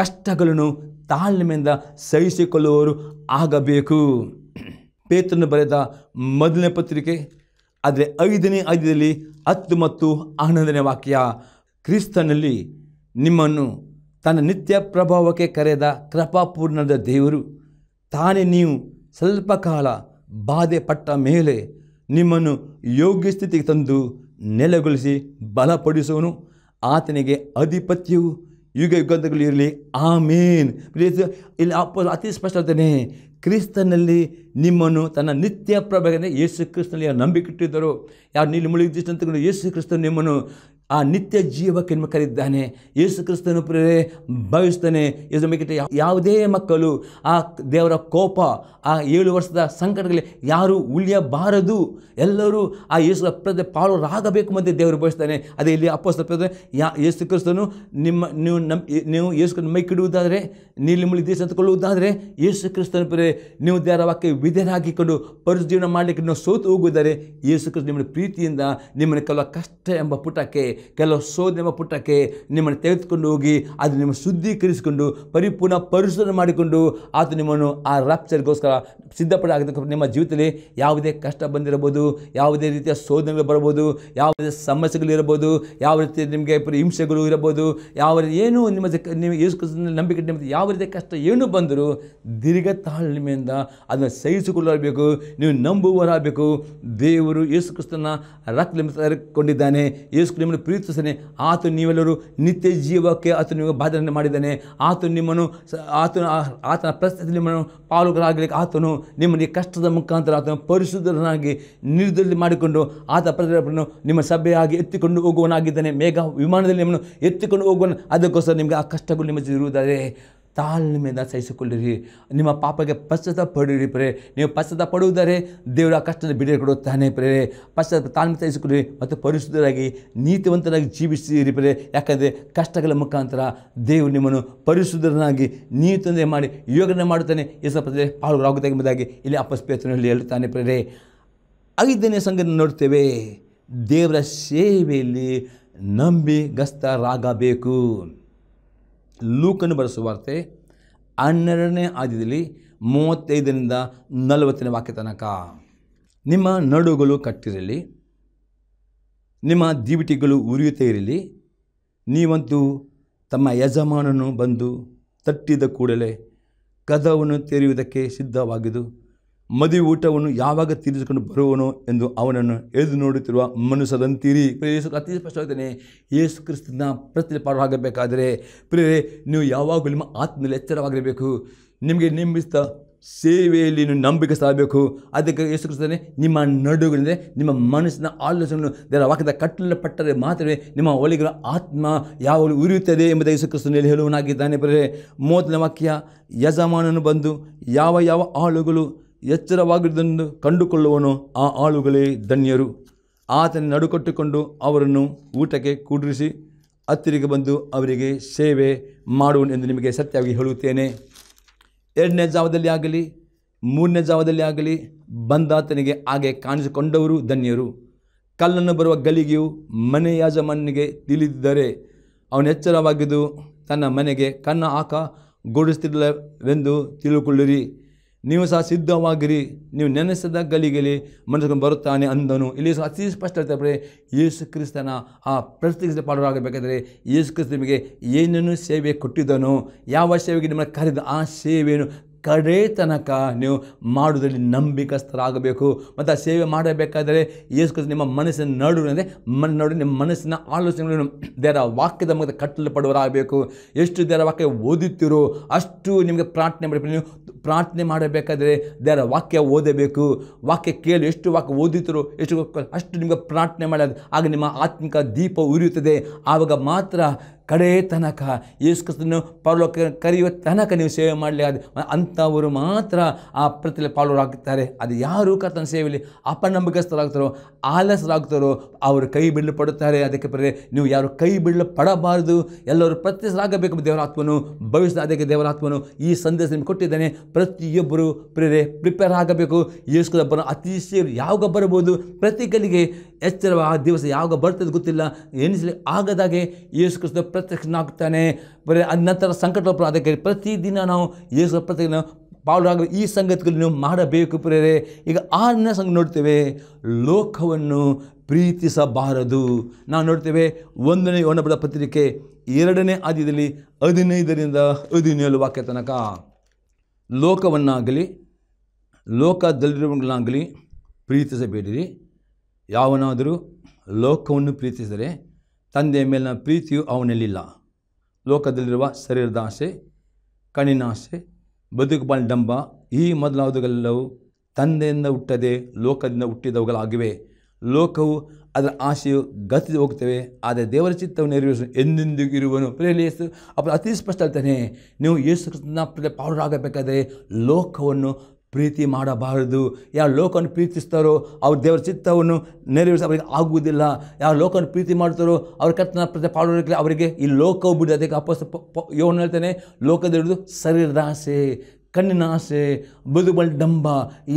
ಕಷ್ಟಗಳನ್ನು ತಾಳ್ಮೆಯಿಂದ ಸಹಿಸಿಕೊಳ್ಳುವವರು ಆಗಬೇಕು. ಪೇತ್ರನು ಬರೆದ ಮೊದಲನೇ ಪತ್ರಿಕೆ ಆದರೆ 5ನೇ ಅಧ್ಯಾಯದಲ್ಲಿ 10 ಮತ್ತು 11ನೇ ವಾಕ್ಯ. ಕ್ರಿಸ್ತನಲ್ಲಿ ನಿಮ್ಮನ್ನು ತನ್ನ ನಿತ್ಯ ಪ್ರಭಾವಕ್ಕೆ ಕರೆದ ಕೃಪಾಪೂರ್ಣದ ದೇವರು ತಾನೇ ನೀವು ಸ್ವಲ್ಪ ಕಾಲ ಬಾಧೆ ಪಟ್ಟ ಮೇಲೆ ನಿಮ್ಮನ್ನು ಯೋಗ್ಯ ಸ್ಥಿತಿಗೆ ತಂದು ನೆಲೆಗೊಳಿಸಿ ಬಲಪಡಿಸುವನು. ಆತನಿಗೆ ಅಧಿಪತ್ಯವು ಯುಗ ಯುಗಗಳು ಇರಲಿ, ಆಮೇನ್. ಇಲ್ಲಿ ಅತಿ ಸ್ಪಷ್ಟ ಹೇಳ್ತಾನೆ, ಕ್ರಿಸ್ತನಲ್ಲಿ ನಿಮ್ಮನ್ನು ತನ್ನ ನಿತ್ಯ ಪ್ರಭಾವಕ್ಕೆ, ಯೇಸು ಕ್ರಿಸ್ತನಲ್ಲಿ ಯಾರು ನಂಬಿಕೆ ಇಟ್ಟಿದ್ದರು, ಯಾರು ನೀಲಿ ಮುಳುಗಿದಂತ ಯೇಸು ಕ್ರಿಸ್ತನು ನಿಮ್ಮನ್ನು ಆ ನಿತ್ಯ ಜೀವಕ್ಕೆ ನಿಮ್ಮ ಕರೆದಿದ್ದಾನೆ. ಯೇಸು ಕ್ರಿಸ್ತನು ಭಾವಿಸ್ತಾನೆ. ಯೇಸು ನಂಬಿಕೆ ಯಾವುದೇ ಮಕ್ಕಳು ಆ ದೇವರ ಕೋಪ, ಆ 7 ವರ್ಷದ ಸಂಕಟಗಳಲ್ಲಿ ಯಾರು ಉಳಿಯಬಾರದು, ಎಲ್ಲರೂ ಆ ಯೇಸು ಪಾಲುರಾಗಬೇಕು ಮತ್ತು ದೇವರು ಬಯಸ್ತಾನೆ. ಅದೇ ಇಲ್ಲಿ ಅಪೊಸ್ತಲ ಯೇಸು ಕ್ರಿಸ್ತನು ನೀವು ಯೇಸು ನಂಬಿಕಿಡುವುದಾದರೆ, ನೀಲಿ ಮುಳಿ ದೇಶ ಅಂತಕೊಳ್ಳುವುದಾದರೆ ಯೇಸು ಕ್ರಿಸ್ತನ ನೀವು ದೇವರ ವಾಕ್ಯ ವಿಧೇಯರಾಗಿಕೊಂಡು ಪರಿಶುದ್ಧ ಜೀವನ ಮಾಡಲಿಕ್ಕೆ ನೀವು ಸೋತು ಹೋಗುವುದಾದರೆ ಯೇಸು ಕ್ರಿಸ್ತ ನಿಮ್ಮನ್ನು ಪ್ರೀತಿಯಿಂದ ನಿಮ್ಮನ್ನು ಕೆಲವು ಕಷ್ಟ ಎಂಬ ಪುಟಕ್ಕೆ, ಕೆಲವು ಶೋಧ ಎಂಬ ಪುಟಕ್ಕೆ ನಿಮ್ಮನ್ನು ತೆಗೆದುಕೊಂಡು ಹೋಗಿ ಅದು ನಿಮ್ಮ ಶುದ್ಧೀಕರಿಸಿಕೊಂಡು ಪರಿಪೂರ್ಣ ಪರಿಶುದ್ಧ ಮಾಡಿಕೊಂಡು ಆತ ನಿಮ್ಮನ್ನು ಆ ರಾಪ್ಚರ್ಗೋಸ್ಕರ ಸಿದ್ಧಪಡಾಗಬೇಕು. ನಿಮ್ಮ ಜೀವಿತದಲ್ಲಿ ಯಾವುದೇ ಕಷ್ಟ ಬಂದಿರಬಹುದು, ಯಾವುದೇ ರೀತಿಯ ಶೋಧನೆಗಳು ಬರಬಹುದು, ಯಾವುದೇ ಸಮಸ್ಯೆಗಳಿರಬಹುದು, ಯಾವ ರೀತಿ ನಿಮಗೆ ಹಿಂಸೆಗಳು ಇರಬಹುದು, ಏನು ನೀವು ಯೇಸು ಕ್ರಿಸ್ತನಲ್ಲಿ ನಂಬಿಕೆ ನಿಮ್ಮದು ಯಾವ ರೀತಿಯ ಕಷ್ಟ ಏನು ಬಂದರೂ ದೀರ್ಘ ತಾಳ್ಮೆಯಿಂದ ಅದನ್ನು ಸಹಿಸಿಕೊಳ್ಳಬೇಕು. ನೀವು ನಂಬುವರಾಗಬೇಕು. ದೇವರು ಯೇಸು ಕ್ರಿಸ್ತನ ರಕ್ತಕೊಂಡಿದ್ದಾನೆ, ಯೇಸು ನಿಮ್ಮನ್ನು ಪ್ರೀತಿಸ್ತಾನೆ. ಆತ ನೀವೆಲ್ಲರೂ ನಿತ್ಯ ಜೀವಕ್ಕೆ ಆತ ನೀವು ಬಾಧನೆ ಮಾಡಿದ್ದಾನೆ. ಆತ ನಿಮ್ಮನ್ನು ಆತನ ಪ್ರಸ್ತುತಿ ನಿಮ್ಮನ್ನು ಪಾಲುಗಳಾಗಲಿಕ್ಕೆ ಆತನು ನಿಮ್ಮನ್ನು ಕಷ್ಟದ ಮುಖಾಂತರ ಆತನ ಪರಿಶುದ್ಧನಾಗಿ ನಿರ್ಧಾರ ಮಾಡಿಕೊಂಡು ಆತ ಪ್ರತಿಯೊಬ್ಬರನ್ನು ನಿಮ್ಮ ಸಭೆಯಾಗಿ ಎತ್ತಿಕೊಂಡು ಹೋಗುವನಾಗಿದ್ದಾನೆ. ಮೇಘ ವಿಮಾನದಲ್ಲಿ ನಿಮ್ಮನ್ನು ಎತ್ತಿಕೊಂಡು ಹೋಗುವನು. ಅದಕ್ಕೋಸ್ಕರ ನಿಮಗೆ ಆ ಕಷ್ಟಗಳು ನಿಮ್ಮ ಇರುವುದಾದರೆ ತಾಳ್ಮೆಯಿಂದ ಸಹಿಸಿಕೊಳ್ಳಿರಿ. ನಿಮ್ಮ ಪಾಪಕ್ಕೆ ಪಶ್ಚಾತ್ತಾಪ ಪಡಿರಿ ಪ್ರೇ. ನೀವು ಪಶ್ಚಾತ್ತಾಪ ಪಡುವುದಾರೆ ದೇವರ ಆ ಕಷ್ಟದ ಬಿಡುಗಡೆ ಕೊಡುತ್ತಾನೆ ಪ್ರೇ. ಪಶ್ಚಾತ್ತಾಪ ತಾಳ್ಮೆ ಸಹಿಸಿಕೊಳ್ಳಿರಿ ಮತ್ತು ಪರಿಶುದ್ಧರಾಗಿ ನೀತಿವಂತರಾಗಿ ಜೀವಿಸಿರಿ ಪ್ರೇ. ಯಾಕಂದರೆ ಕಷ್ಟಗಳ ಮುಖಾಂತರ ದೇವರು ನಿಮ್ಮನ್ನು ಪರಿಶುದ್ಧರನ್ನಾಗಿ ನೀತಿವಂತೆ ಮಾಡಿ ಯೋಗನೆ ಮಾಡುತ್ತಾನೆ. ಯೇಸು ಪಾಲುರಾಗುತ್ತದೆ ಎಂಬುದಾಗಿ ಇಲ್ಲಿ ಅಪೊಸ್ತಲ ಪೇತ್ರನಲ್ಲಿ ಹೇಳುತ್ತಾನೆ ಪ್ರೇ. 5ನೇ ಸಂಗತಿ ನೋಡ್ತೇವೆ, ದೇವರ ಸೇವೆಯಲ್ಲಿ ನಂಬಿಗಸ್ತರಾಗಬೇಕು. ಲೂಕನು ಬರೆಸುವ ವಾರ್ತೆ 12ನೇ ಅಧ್ಯಾಯದಲ್ಲಿ 35ರಿಂದ 40ನೇ ವಾಕ್ಯ ತನಕ. ನಿಮ್ಮ ನಡುಗಳು ಕಟ್ಟಿರಲಿ, ನಿಮ್ಮ ದಿವಿಟಿಗಳು ಉರಿಯುತ್ತೇ ಇರಲಿ. ನೀವಂತೂ ತಮ್ಮ ಯಜಮಾನನು ಬಂದು ತಟ್ಟಿದ ಕೂಡಲೇ ಕದವನ್ನು ತೆರೆಯುವುದಕ್ಕೆ ಸಿದ್ಧವಾಗಿದ್ದು ಮದುವೆ ಊಟವನ್ನು ಯಾವಾಗ ತೀರಿಸಿಕೊಂಡು ಬರುವನು ಎಂದು ಅವನನ್ನು ಎದು ನೋಡುತ್ತಿರುವ ಮನುಷ್ಯರಂತೀರಿ. ಯೇಸು ಅತಿ ಸ್ಪಷ್ಟವಾಗ್ತಾನೆ, ಯೇಸು ಕ್ರಿಸ್ತನ ಪ್ರತಿಪಾದನೆಯಾಗಬೇಕಾದರೆ ಪ್ರಿಯರೇ ನೀವು ಯಾವಾಗಲೂ ನಿಮ್ಮ ಆತ್ಮದಲ್ಲಿ ಎಚ್ಚರವಾಗಿರಬೇಕು. ನಿಮಗೆ ನೇಮಿಸಿದ ಸೇವೆಯಲ್ಲಿ ನೀವು ನಂಬಿಕಸ್ಥರಾಗಬೇಕು. ಅದಕ್ಕೆ ಯೇಸು ಕ್ರಿಸ್ತನೇ ನಿಮ್ಮ ನಡುವಿನಿಂದ ನಿಮ್ಮ ಮನಸ್ಸಿನ ಆಲೋಚನೆಯನ್ನು ದೇವರ ವಾಕ್ಯದ ಕಟ್ಟಲ್ಪಟ್ಟರೆ ಮಾತ್ರವೇ ನಿಮ್ಮ ಒಳಗಿನ ಆತ್ಮ ಯಾವಾಗಲೂ ಉರಿಯುತ್ತದೆ ಎಂಬುದಾಗಿ ಯೇಸು ಕ್ರಿಸ್ತನಲ್ಲಿ ಹೇಳುವನಾಗಿದ್ದಾನೆ. ಪ್ರಿಯರೇ 30ನೇ ವಾಕ್ಯ, ಯಜಮಾನನು ಬಂದು ಯಾವ ಯಾವ ಆಳುಗಳು ಎಚ್ಚರವಾಗಿರುವುದನ್ನು ಕಂಡುಕೊಳ್ಳುವನೋ ಆ ಆಳುಗಳೇ ಧನ್ಯರು. ಆತನ ನಡುಕಟ್ಟಿಕೊಂಡು ಅವರನ್ನು ಊಟಕ್ಕೆ ಕೂಡಿರಿಸಿ ಹತ್ತಿರಿಗೆ ಬಂದು ಅವರಿಗೆ ಸೇವೆ ಮಾಡುವನು ಎಂದು ನಿಮಗೆ ಸತ್ಯವಾಗಿ ಹೇಳುತ್ತೇನೆ. 2ನೇ ಜಾವದಲ್ಲಿ ಆಗಲಿ 3ನೇ ಜಾವದಲ್ಲಿ ಆಗಲಿ ಬಂದಾತನಿಗೆ ಹಾಗೆ ಕಾಣಿಸಿಕೊಂಡವರು ಧನ್ಯರು. ಕಲ್ಲನ್ನು ಬರುವ ಗಳಿಗೆಯು ಮನೆ ಯಜಮಾನನಿಗೆ ತಿಳಿದಿದ್ದರೆ ಅವನು ಎಚ್ಚರವಾಗಿದ್ದು ತನ್ನ ಮನೆಗೆ ಕನ್ನ ಗೊಡಿಸುತ್ತಿಲ್ಲವೆಂದು ತಿಳುಕೊಳ್ಳಿರಿ. ನೀವು ಸಹ ಸಿದ್ಧವಾಗಿರಿ, ನೀವು ನೆನೆಸಿದ ಗಳಿಗೆಯಲ್ಲಿ ಮನುಷ್ಯನು ಬರುತ್ತಾನೆ ಅಂದನು. ಇಲ್ಲಿ ಅತಿ ಸ್ಪಷ್ಟ ಹೇಳ್ತಾರೆ, ಯೇಸು ಕ್ರಿಸ್ತನ ಆ ಪ್ರತ್ಯೇಕಿಸಿದ ಪಾಲುರಾಗಬೇಕಾದರೆ ಯೇಸು ಕ್ರಿಸ್ತ ನಿಮಗೆ ಏನನ್ನು ಸೇವೆ ಕೊಟ್ಟಿದ್ದನೋ, ಯಾವ ಸೇವೆಗೆ ನಿಮ್ಮನ್ನು ಕರೆದ ಆ ಸೇವೆಯನ್ನು ಕಡೆ ತನಕ ನೀವು ಮಾಡುವುದರಲ್ಲಿ ನಂಬಿಕಸ್ಥರಾಗಬೇಕು. ಮತ್ತು ಆ ಸೇವೆ ಮಾಡಬೇಕಾದರೆ ಯೇಸು ಕ್ರಿಸ್ತ ನಿಮ್ಮ ಮನಸ್ಸಿನ ನಡುವೆ ನಿಮ್ಮ ಮನಸ್ಸಿನ ಆಲೋಚನೆಗಳನ್ನು ದೇವರ ವಾಕ್ಯದ ಮೂಲಕ ಕಟ್ಟಲ್ಪಡುವರಾಗಬೇಕು. ಎಷ್ಟು ದೇವರ ವಾಕ್ಯ ಓದುತ್ತೀರೋ ಅಷ್ಟು ನಿಮಗೆ ಪ್ರಾರ್ಥನೆ ಮಾಡಬೇಕು. ನೀವು ಪ್ರಾರ್ಥನೆ ಮಾಡಬೇಕಾದರೆ ದೇವರ ವಾಕ್ಯ ಓದಬೇಕು. ವಾಕ್ಯ ಕೇಳಿ ಎಷ್ಟು ವಾಕ್ಯ ಓದುತ್ತೀರೋ ಅಷ್ಟು ನಿಮಗೆ ಪ್ರಾರ್ಥನೆ ಮಾಡೋದು, ಆಗ ನಿಮ್ಮ ಆತ್ಮಿಕ ದೀಪ ಉರಿಯುತ್ತದೆ. ಆವಾಗ ಮಾತ್ರ ಕಡೆ ತನಕ ಯೇಸು ಕ್ರಿಸ್ತನನ್ನು ಪರಲೋಕ ಕರೆಯುವ ತನಕ ನೀವು ಸೇವೆ ಮಾಡಲಿ. ಅಂಥವರು ಮಾತ್ರ ಆ ಪ್ರತಿಲೆ ಪಾಲುರಾಗುತ್ತಾರೆ. ಅದು ಯಾರು ಕರ್ತನ ಸೇವೆಯಲ್ಲಿ ಅಪನಂಬಿಕಸ್ಥರಾಗ್ತಾರೋ, ಆಲಸ್ಯರಾಗ್ತಾರೋ ಅವರು ಕೈ ಬಿಡಲ್ಪಡುತ್ತಾರೆ. ಅದಕ್ಕೆ ನೀವು ಯಾರು ಕೈ ಬಿಡಲ್ಪಡಬಾರದು, ಎಲ್ಲರೂ ಪ್ರತ್ಯೇಕರಾಗಬೇಕು. ದೇವರ ಆತ್ಮನು ಭವಿಷ್ಯದ ಅದಕ್ಕೆ ದೇವರ ಆತ್ಮನು ಈ ಸಂದೇಶ ನಿಮಗೆ ಕೊಟ್ಟಿದ್ದಾನೆ. ಪ್ರತಿಯೊಬ್ಬರು ಪ್ರಿಪೇರ್ ಆಗಬೇಕು. ಯೇಸು ಕ್ರಿಸ್ತನ ಅತಿ ಶೀಘ್ರ ಯಾವಾಗ ಬರಬಹುದು, ಪ್ರತಿ ಗಳಿಗೆ ಎಚ್ಚರ ಆ ದಿವಸ ಯಾವಾಗ ಬರ್ತದೆ ಗೊತ್ತಿಲ್ಲ. ಎನಿಸಲಿ ಆಗದಾಗೆ ಯೇಸು ಕ್ರಿಸ್ತ ಪ್ರತ್ಯಕ್ಷನಾಗ್ತಾನೆ. ಅದ ನಂತರ ಸಂಕಟ ಅದಕ್ಕೆ ಪ್ರತಿದಿನ ನಾವು ಯೇಸು ಪ್ರತ್ಯಕ್ಷ ಪಾಲುರಾಗ ಈ ಸಂಗತಿಗಳು ನೀವು ಮಾಡಬೇಕು. ಪ್ರಿಯರೇ, ಈಗ 6ನೇ ಸಂಗತಿ ನೋಡ್ತೇವೆ, ಲೋಕವನ್ನು ಪ್ರೀತಿಸಬಾರದು. ನಾವು ನೋಡ್ತೇವೆ 1ನೇ ಯೋಹನ ಪತ್ರಿಕೆ 2ನೇ ಅಧ್ಯಾಯದಲ್ಲಿ 15ರಿಂದ 17 ವಾಕ್ಯ ತನಕ, ಲೋಕವನ್ನಾಗಲಿ ಲೋಕದಲ್ಲಿರುವವನ್ನಾಗಲಿ ಪ್ರೀತಿಸಬೇಡಿರಿ. ಯಾವನಾದರೂ ಲೋಕವನ್ನು ಪ್ರೀತಿಸಿದರೆ ತಂದೆಯ ಮೇಲಿನ ಪ್ರೀತಿಯು ಅವನಲ್ಲಿಲ್ಲ. ಲೋಕದಲ್ಲಿರುವ ಶರೀರದ ಆಸೆ, ಕಣ್ಣಿನ ಆಸೆ, ಬದುಕುಬಾಳಿನ ಡಂಬ ಈ ಮೊದಲಾದವುಗಳೆಲ್ಲವೂ ತಂದೆಯಿಂದ ಹುಟ್ಟದೆ ಲೋಕದಿಂದ ಹುಟ್ಟಿದವುಗಳಾಗಿವೆ. ಲೋಕವು ಅದರ ಆಸೆಯು ಗತಿಸಿ ಹೋಗ್ತವೆ, ಆದರೆ ದೇವರ ಚಿತ್ತವನ್ನು ನೆರವೇರಿಸು ಎಂದೆಂದಿಗೂ ಇರುವನು. ಪ್ರೇರಿಸು ಅತಿ ಸ್ಪಷ್ಟ ಹೇಳ್ತಾನೆ, ನೀವು ಯೇಸು ಕ್ರಿಸ್ತನ ಪಾಲುರಾಗಬೇಕಾದರೆ ಲೋಕವನ್ನು ಪ್ರೀತಿ ಮಾಡಬಾರದು. ಯಾವ ಲೋಕವನ್ನು ಪ್ರೀತಿಸ್ತಾರೋ ಅವ್ರ ದೇವರ ಚಿತ್ತವನ್ನು ನೆರವೇರಿಸಿ ಅವರಿಗೆ ಆಗುವುದಿಲ್ಲ. ಯಾವ ಲೋಕವನ್ನು ಪ್ರೀತಿ ಮಾಡ್ತಾರೋ ಅವ್ರ ಕರ್ತನ ಪಾಲುರಾಗಲಿ ಅವರಿಗೆ ಈ ಲೋಕವು ಬಿಡಿ. ಅದಕ್ಕೆ ಯೋಹನ ಹೇಳ್ತಾನೆ, ಲೋಕದಲ್ಲಿರುವುದು ಶರೀರದ ಆಸೆ, ಕಣ್ಣಿನ ಆಸೆ, ಬದುಕುಬಾಳಿನ ಡಂಬ.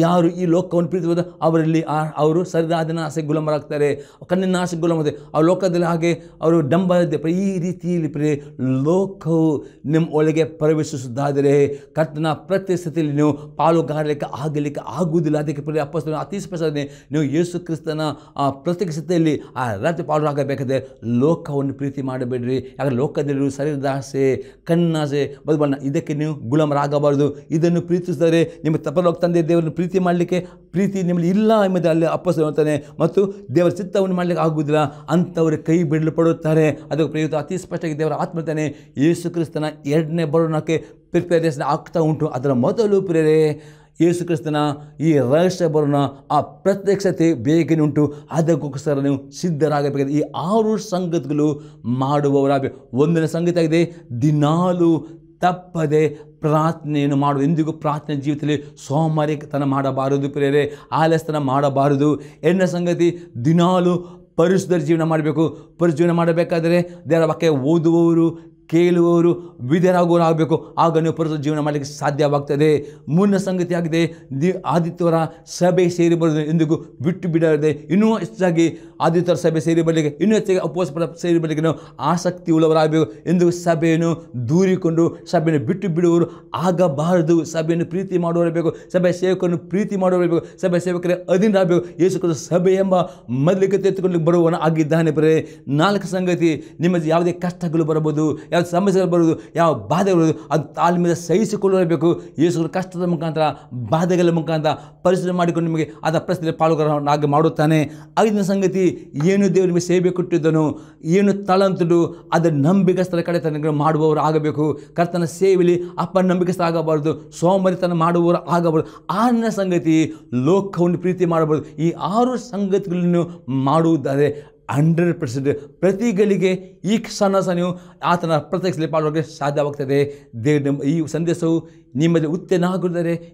ಯಾರು ಈ ಲೋಕವನ್ನು ಪ್ರೀತಿಸೋದು ಅವರಲ್ಲಿ ಅವರು ಶರೀರಾದಿನ ಆಸೆ ಗುಲಾಮರಾಗ್ತಾರೆ, ಕಣ್ಣಿನ ಆಸೆ ಗುಲಾಮದೆ. ಆ ಲೋಕದಲ್ಲಿ ಹಾಗೆ ಅವರು ಡಂಬ ಈ ರೀತಿಯಲ್ಲಿ ಲೋಕವು ನಿಮ್ಮ ಒಳಗೆ ಪ್ರವೇಶಿಸುವುದಾದರೆ ಕರ್ತನ ಪ್ರತ್ಯಕ್ಷತೆಯಲ್ಲಿ ನೀವು ಪಾಲುಗಾರಲಿಕ್ಕೆ ಆಗಲಿಕ್ಕೆ ಆಗುವುದಿಲ್ಲ. ಅದಕ್ಕೆ ಅಪೊಸ್ತಲರು ಅತಿ ಸ್ಪಷ್ಟನೆ, ನೀವು ಯೇಸು ಕ್ರಿಸ್ತನ ಆ ಪ್ರತ್ಯಕ್ಷತೆಯಲ್ಲಿ ಆ ರಾತ್ರಿ ಪಾಲುರಾಗಬೇಕಾದ್ರೆ ಲೋಕವನ್ನು ಪ್ರೀತಿ ಮಾಡಬೇಡ್ರಿ. ಯಾಕಂದರೆ ಲೋಕದಲ್ಲಿರುವ ಶರೀರದ ಆಸೆ, ಕಣ್ಣಿನ ಆಸೆ, ಬದುಕುಬಾಳಿನ ಇದಕ್ಕೆ ನೀವು ಗುಲಾಮರಾಗಬಾರದು. ಇದನ್ನು ಪ್ರೀತಿಸಿದರೆ ನಿಮ್ಮ ತಪಲೋಕ ತಂದೆ ದೇವರನ್ನು ಪ್ರೀತಿ ಮಾಡಲಿಕ್ಕೆ ಪ್ರೀತಿ ನಿಮ್ಮಲ್ಲಿ ಇಲ್ಲ ಎಂಬುದು ಅಲ್ಲಿ ಅಪೊಸ್ತಲನು ಹೇಳ್ತಾನೆ. ಮತ್ತು ದೇವರ ಚಿತ್ತವನ್ನು ಮಾಡಲಿಕ್ಕೆ ಆಗುವುದಿಲ್ಲ, ಅಂಥವರು ಕೈ ಬಿಡಲ್ಪಡುತ್ತಾರೆ. ಅದಕ್ಕೆ ಪ್ರಯುಕ್ತ ಅತಿ ಸ್ಪಷ್ಟವಾಗಿ ದೇವರ ಆತ್ಮ ಹೇಳ್ತಾನೆ, ಯೇಸು ಕ್ರಿಸ್ತನ 2ನೇ ಬರೋಣಕ್ಕೆ ಪ್ರಿಪೇರೇಷನ್ ಆಗ್ತಾ ಉಂಟು. ಅದರ ಮೊದಲು ಪ್ರಿಯರೇ ಯೇಸು ಕ್ರಿಸ್ತನ ಈ ರಹಸ್ಯ ಬರೋಣ, ಆ ಪ್ರತ್ಯಕ್ಷತೆ ಬೇಗನೆ ಉಂಟು. ಅದಕ್ಕೋಸ್ಕರ ನೀವು ಸಿದ್ಧರಾಗಬೇಕಾಗಿದೆ. ಈ 6 ಸಂಗತಿಗಳು ಮಾಡುವವರಾಗಬೇಕು. 1ನೇ ಸಂಗತಿ ಆಗಿದೆ, ದಿನಾಲು ತಪ್ಪದೆ ಪ್ರಾರ್ಥನೆಯನ್ನು ಮಾಡುವುದು. ಎಂದಿಗೂ ಪ್ರಾರ್ಥನೆ ಜೀವಿತದಲ್ಲಿ ಸೋಮಾರಿತನ ಮಾಡಬಾರದು ಪ್ರಿಯರೇ, ಆಲಸ್ಯತನ ಮಾಡಬಾರದು. 2ನೇ ಸಂಗತಿ, ದಿನಾಲು ಪರಿಶುದ್ಧ ಜೀವನ ಮಾಡಬೇಕು. ಪರಿಶುದ್ಧ ಮಾಡಬೇಕಾದರೆ ದೇವರ ವಾಕ್ಯ ಓದುವವರು, ಕೇಳುವವರು, ವಿಧೇಯರಾಗುವವರು ಆಗಬೇಕು. ಆಗ ನೀವು ಪರಿಶುದ್ಧ ಜೀವನ ಮಾಡಲಿಕ್ಕೆ ಸಾಧ್ಯವಾಗ್ತದೆ. 3ನೇ ಸಂಗತಿ ಆಗಿದೆ, ಆದಿತ್ಯವಾರ ಸಭೆ ಸೇರಿ ಬರೋದು ಎಂದಿಗೂ ಬಿಟ್ಟು ಬಿಡದೆ ಇನ್ನೂ ಹೆಚ್ಚಾಗಿ ಆದಿತ್ಯವಾರ ಸಭೆ ಸೇರಿ ಬರಲಿಕ್ಕೆ, ಇನ್ನೂ ಹೆಚ್ಚಾಗಿ ಉಪವಾಸ ಸೇರಿ ಬರಲಿಕ್ಕೆ ನಾವು ಆಸಕ್ತಿ ಉಳ್ಳವರಾಗಬೇಕು. ಎಂದು ಸಭೆಯನ್ನು ದೂರಿಕೊಂಡು ಸಭೆಯನ್ನು ಬಿಟ್ಟು ಬಿಡುವವರು ಆಗಬಾರದು. ಸಭೆಯನ್ನು ಪ್ರೀತಿ ಮಾಡುವವರಬೇಕು, ಸಭೆ ಸೇವಕರನ್ನು ಪ್ರೀತಿ ಮಾಡುವವರಬೇಕು, ಸಭೆ ಸೇವಕರೇ ಅಧೀನರಾಗಬೇಕು. ಯೇಸು ಕ್ರಿಸ್ತ ಸಭೆ ಎಂಬ ಮೊದಲಿಗೆ ತೆಗೆದುಕೊಂಡು ಬರುವವನು ಆಗಿದ್ದಾನೆ. ಬರೇ 4 ಸಂಗತಿ, ನಿಮ್ಮ ಯಾವುದೇ ಕಷ್ಟಗಳು ಬರಬಹುದು, ಯಾವ ಸಮಸ್ಯೆಗಳು ಬರೋದು, ಯಾವ ಬಾಧೆ ಬರೋದು, ಅದು ತಾಳ್ಮೆಯಿಂದ ಸಹಿಸಿಕೊಳ್ಳಬೇಕು. ಯೇಸು ಕಷ್ಟದ ಮುಖಾಂತರ, ಬಾಧೆಗಳ ಮುಖಾಂತರ ಪರಿಶ್ರಮ ಮಾಡಿಕೊಂಡು ನಿಮಗೆ ಅದರ ಪರಿಸ್ಥಿತಿ ಪಾಲುಗಾರನಾಗಿ ಮಾಡುತ್ತಾನೆ. 5ನೇ ಸಂಗತಿ, ಏನು ದೇವರು ನಿಮಗೆ ಸೇವೆ ಕೊಟ್ಟಿದ್ದನು, ಏನು ತಳಂತುಡು ಅದರ ನಂಬಿಕಸ್ಥರ ಕಡೆತನ ಮಾಡುವವರು ಆಗಬೇಕು. ಕರ್ತನ ಸೇವೆಯಲ್ಲಿ ಅಪನಂಬಿಕಸ್ಥ ಆಗಬಾರದು, ಸೋಮರಿತನ ಮಾಡುವವರು ಆಗಬಾರದು. 6ನೇ ಸಂಗತಿ, ಲೋಕವನ್ನು ಪ್ರೀತಿ ಮಾಡಬಾರದು. ಈ 6 ಸಂಗತಿಗಳನ್ನು ಮಾಡುವುದಾದರೆ 100% ಪ್ರತಿಗಳಿಗೆ ಈ ಕ್ಷಣ ನೀವು ಆತನ ಪ್ರತ್ಯಕ್ಷದಲ್ಲಿ ಪಾಲ್ಗೊಳ್ಳೋಕ್ಕೆ ಸಾಧ್ಯವಾಗ್ತದೆ. ದೇವ ಈ ಸಂದೇಶವು ನಿಮ್ಮಲ್ಲಿ ಉತ್ತೇಜನ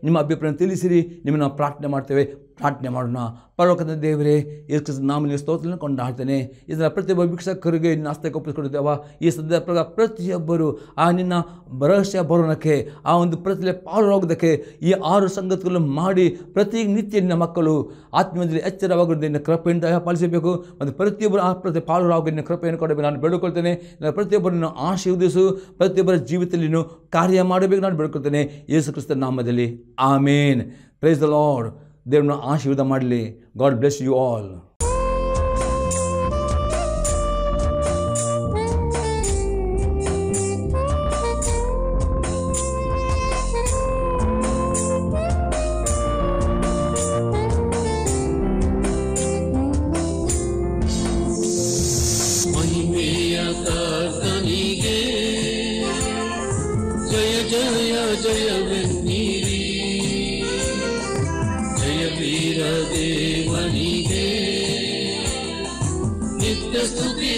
ನಿಮ್ಮ ಅಭಿಪ್ರಾಯ ತಿಳಿಸಿರಿ. ನಿಮ್ಮನ್ನು ನಾವು ಪ್ರಾರ್ಥನೆ ಮಾಡ್ತೇವೆ. ಪ್ರಾರ್ಥನೆ ಮಾಡೋಣ. ಪರಲೋಕದ ದೇವರೇ, ಯೇಸು ಕ್ರಿಸ್ತನ ನಾಮದಲ್ಲಿ ಸ್ತೋತ್ರವನ್ನು ಕೊಂಡಾಡ್ತೇನೆ. ಇದನ್ನು ಪ್ರತಿಯೊಬ್ಬ ವೀಕ್ಷಕರಿಗೆ ನಿನ್ನ ಹಸ್ತಕ್ಕೆ ಒಪ್ಪಿಸಿಕೊಡುತ್ತೇವೆ. ಈ ಸಂದರ್ಭ ಪ್ರತಿಯೊಬ್ಬರು ಆ ನಿನ್ನ ಭರವಸೆ ಬರೋಣಕ್ಕೆ, ಆ ಒಂದು ಪ್ರತಿಲೆ ಪಾಲ್ಗೊಳ್ಳೋದಕ್ಕೆ ಈ 6 ಸಂಗತಿಗಳನ್ನು ಮಾಡಿ ಪ್ರತಿನಿತ್ಯ ನಿನ್ನ ಮಕ್ಕಳು ಆತ್ಮದಲ್ಲಿ ಎಚ್ಚರವಾಗುವುದು ನಿನ್ನ ಕೃಪೆಯಿಂದ ಪಾಲಿಸಬೇಕು. ಮತ್ತು ಪ್ರತಿಯೊಬ್ಬರು ಆ ಪ್ರತಿ ಪಾಲ್ಗೊಳ್ಳೋಕೆ ನಿನ್ನ ಕೃಪೆಯನ್ನು ಕೊಡಬೇಕು ನಾನು ಬೇಡಿಕೊಳ್ತೇನೆ. ಪ್ರತಿಯೊಬ್ಬರನ್ನು ಆಶೀರ್ವದಿಸು, ಪ್ರತಿಯೊಬ್ಬರ ಜೀವಿತದಲ್ಲಿ ನೀನು ಕಾರ್ಯ ಮಾಡಬೇಕು ನಾನು ಬೇಡಿಕೊಳ್ತೇನೆ. ಯೇಸು ಕ್ರಿಸ್ತನ ನಾಮದಲ್ಲಿ ಆಮೇನ್. Praise the lord. ದೇವರನ್ನು ಆಶೀರ್ವಾದ ಮಾಡಲಿ. God bless you all. ಜಯ ಜಯ ಜಯವೆನ್ನಿರಿ, ಜಯ ವೀರ ದೇವನಿಗೆ ನಿತ್ಯ ಸ್ತುತಿ